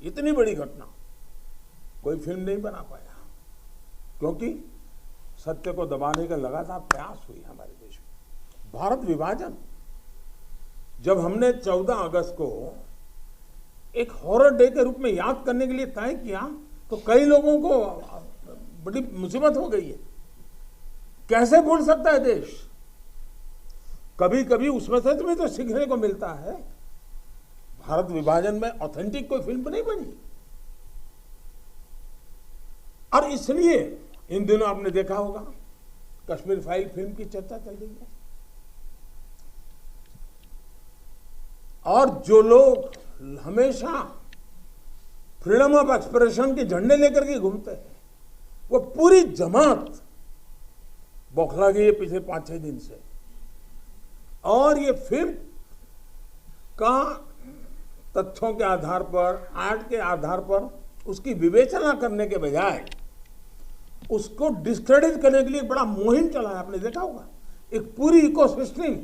इतनी बड़ी घटना कोई फिल्म नहीं बना पाया, क्योंकि सत्य को दबाने का लगातार प्रयास हुई हमारे देश में। भारत विभाजन, जब हमने 14 अगस्त को एक हॉरर डे के रूप में याद करने के लिए तय किया, तो कई लोगों को बड़ी मुसीबत हो गई है। कैसे भूल सकता है देश? कभी कभी उसमें से भी तो सीखने को मिलता है। भारत विभाजन में ऑथेंटिक कोई फिल्म नहीं बनी, और इसलिए इन दिनों आपने देखा होगा कश्मीर फाइल फिल्म की चर्चा चल रही है। और जो लोग हमेशा फ्रीडम ऑफ एक्सप्रेशन के झंडे लेकर के घूमते हैं, वो पूरी जमात बौखला गई है पिछले 5-6 दिन से। और ये फिल्म का तथ्यों के आधार पर, आर्ट के आधार पर उसकी विवेचना करने के बजाय उसको डिस्क्रेडिट करने के लिए बड़ा मुहिम चला है। आपने देखा होगा एक पूरी इकोसिस्टम,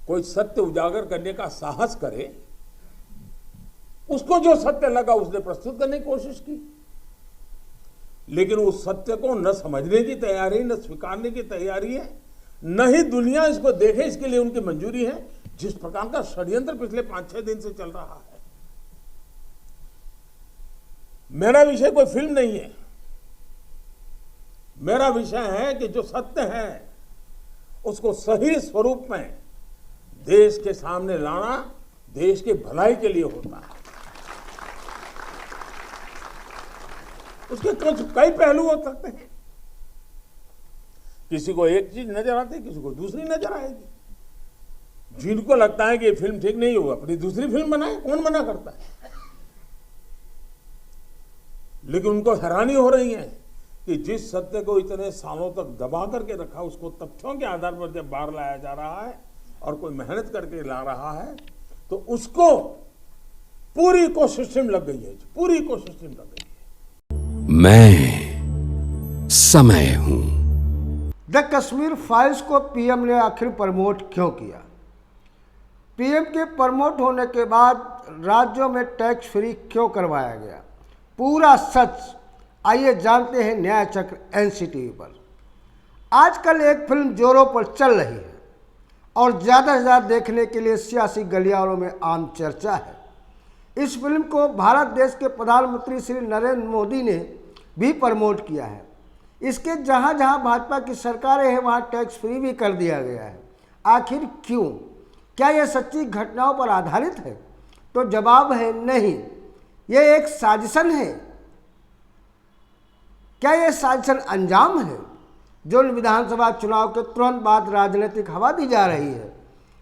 कोई सत्य उजागर करने का साहस करे, उसको जो सत्य लगा उसने प्रस्तुत करने की कोशिश की, लेकिन उस सत्य को न समझने की तैयारी, न स्वीकारने की तैयारी है, न ही दुनिया इसको देखे इसके लिए उनकी मंजूरी है। जिस प्रकार का षड्यंत्र पिछले 5-6 दिन से चल रहा है। मेरा विषय कोई फिल्म नहीं है, मेरा विषय है कि जो सत्य है उसको सही स्वरूप में देश के सामने लाना देश की भलाई के लिए होता है। उसके कई पहलू हो सकते हैं। किसी को एक चीज नजर आती है, किसी को दूसरी नजर आएगी। जिनको लगता है कि ये फिल्म ठीक नहीं होगा, अपनी दूसरी फिल्म बनाए, कौन मना करता है? लेकिन उनको हैरानी हो रही है कि जिस सत्य को इतने सालों तक दबा करके रखा, उसको तथ्यों के आधार पर जब बाहर लाया जा रहा है और कोई मेहनत करके ला रहा है, तो उसको पूरी इकोसिस्टम लग गई है, पूरी इकोसिस्टम लग गई है। मैं समय हूं। द कश्मीर फाइल्स को पीएम ने आखिर प्रमोट क्यों किया? पीएम के प्रमोट होने के बाद राज्यों में टैक्स फ्री क्यों करवाया गया? पूरा सच आइए जानते हैं न्याय चक्र एनसीटीवी पर। आजकल एक फिल्म जोरों पर चल रही है और ज़्यादा से ज़्यादा देखने के लिए सियासी गलियारों में आम चर्चा है। इस फिल्म को भारत देश के प्रधानमंत्री श्री नरेंद्र मोदी ने भी प्रमोट किया है। इसके जहाँ जहाँ भाजपा की सरकारें हैं वहाँ टैक्स फ्री भी कर दिया गया है। आखिर क्यों? क्या यह सच्ची घटनाओं पर आधारित है? तो जवाब है नहीं, यह एक साजिशन है। क्या यह साजिशन अंजाम है? जो विधानसभा चुनाव के तुरंत बाद राजनीतिक हवा दी जा रही है,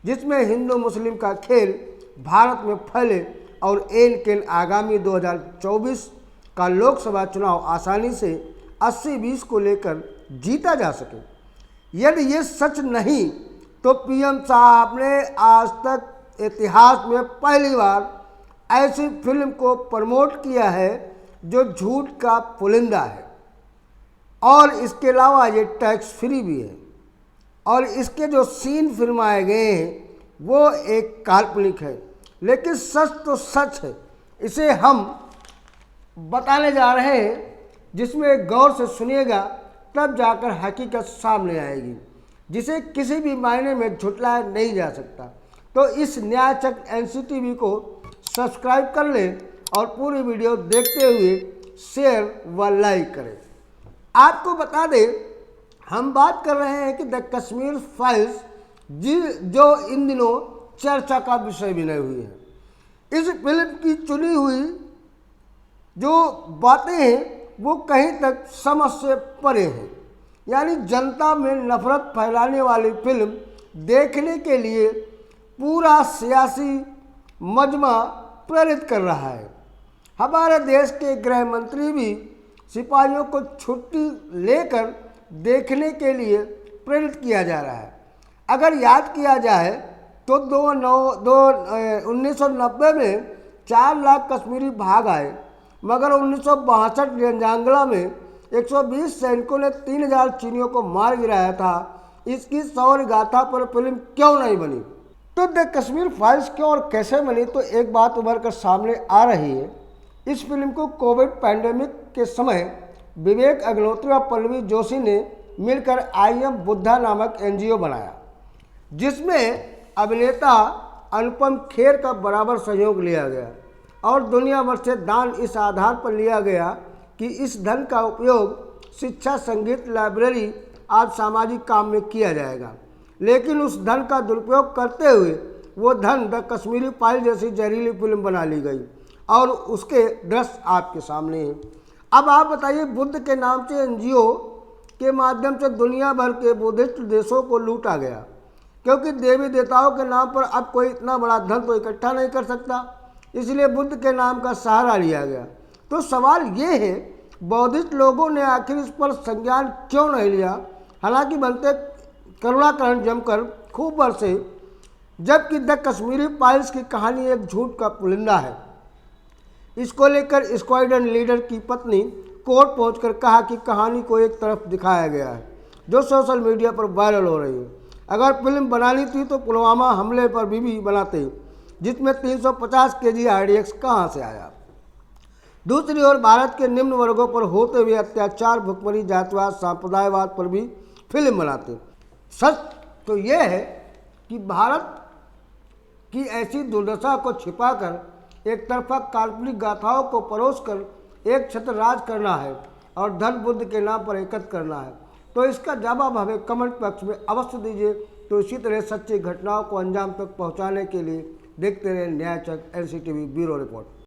जिसमें हिंदू मुस्लिम का खेल भारत में फैले और एन केन आगामी 2024 का लोकसभा चुनाव आसानी से 80-20 को लेकर जीता जा सके। यदि ये सच नहीं तो पीएम साहब ने आज तक इतिहास में पहली बार ऐसी फिल्म को प्रमोट किया है जो झूठ का पुलिंदा है, और इसके अलावा ये टैक्स फ्री भी है, और इसके जो सीन फिल्माए गए हैं वो एक काल्पनिक है, लेकिन सच तो सच है। इसे हम बताने जा रहे हैं, जिसमें गौर से सुनिएगा तब जाकर हकीकत सामने आएगी, जिसे किसी भी मायने में झुटलाया नहीं जा सकता। तो इस न्याय चक्र एनसीटीवी को सब्सक्राइब कर लें और पूरी वीडियो देखते हुए शेयर व लाइक करें। आपको बता दें, हम बात कर रहे हैं कि द कश्मीर फाइल्स जो इन दिनों चर्चा का विषय बनी हुई है। इस फिल्म की चुनी हुई जो बातें हैं वो कहीं तक समझ से परे हैं। यानी जनता में नफरत फैलाने वाली फिल्म देखने के लिए पूरा सियासी मजमा प्रेरित कर रहा है। हमारे देश के गृह मंत्री भी सिपाहियों को छुट्टी लेकर देखने के लिए प्रेरित किया जा रहा है। अगर याद किया जाए तो 1990 में 4 लाख कश्मीरी भाग आए, मगर 1962 रंजांगला में 120 सैनिकों ने 3000 चीनियों को मार गिराया था। इसकी शौर्य गाथा पर फिल्म क्यों नहीं बनी? तो द कश्मीर फाइल्स क्यों और कैसे बनी, तो एक बात उभर कर सामने आ रही है। इस फिल्म को कोविड पैंडेमिक के समय विवेक अग्निहोत्री और पल्लवी जोशी ने मिलकर IM बुद्धा नामक NGO बनाया, जिसमें अभिनेता अनुपम खेर का बराबर सहयोग लिया गया और दुनिया भर से दान इस आधार पर लिया गया कि इस धन का उपयोग शिक्षा, संगीत, लाइब्रेरी आदि सामाजिक काम में किया जाएगा। लेकिन उस धन का दुरुपयोग करते हुए वो धन द कश्मीरी फाइल जैसी जहरीली फिल्म बना ली गई और उसके दृश्य आपके सामने हैं। अब आप बताइए, बुद्ध के नाम से NGO के माध्यम से दुनिया भर के बुद्धिस्ट देशों को लूटा गया, क्योंकि देवी देवताओं के नाम पर अब कोई इतना बड़ा धन तो इकट्ठा नहीं कर सकता, इसलिए बुद्ध के नाम का सहारा लिया गया। तो सवाल ये है, बौद्धिस्ट लोगों ने आखिर इस पर संज्ञान क्यों नहीं लिया? हालांकि बनते करुणाकरण जमकर खूब बरसे, जबकि द कश्मीरी फाइल्स की कहानी एक झूठ का पुलिंदा है। इसको लेकर स्क्वाड्रन लीडर की पत्नी कोर्ट पहुंचकर कहा कि कहानी को एक तरफ दिखाया गया है, जो सोशल मीडिया पर वायरल हो रही है। अगर फिल्म बनानी थी तो पुलवामा हमले पर भी बनाते, जिसमें 350 kg RDX कहाँ से आया। दूसरी ओर भारत के निम्न वर्गों पर होते हुए अत्याचार, भुखमरी, जातिवाद, सांप्रदायवाद पर भी फिल्म बनाते। सच तो यह है कि भारत की ऐसी दुर्दशा को छिपाकर एक तरफा काल्पनिक गाथाओं को परोसकर एक छत्र राज करना है और धन बुद्ध के नाम पर एकत्र करना है। तो इसका जवाब हमें कमेंट बॉक्स में अवश्य दीजिए। तो इसी तरह सच्ची घटनाओं को अंजाम तक पहुंचाने के लिए देखते रहे न्याय चक LCTV ब्यूरो रिपोर्ट।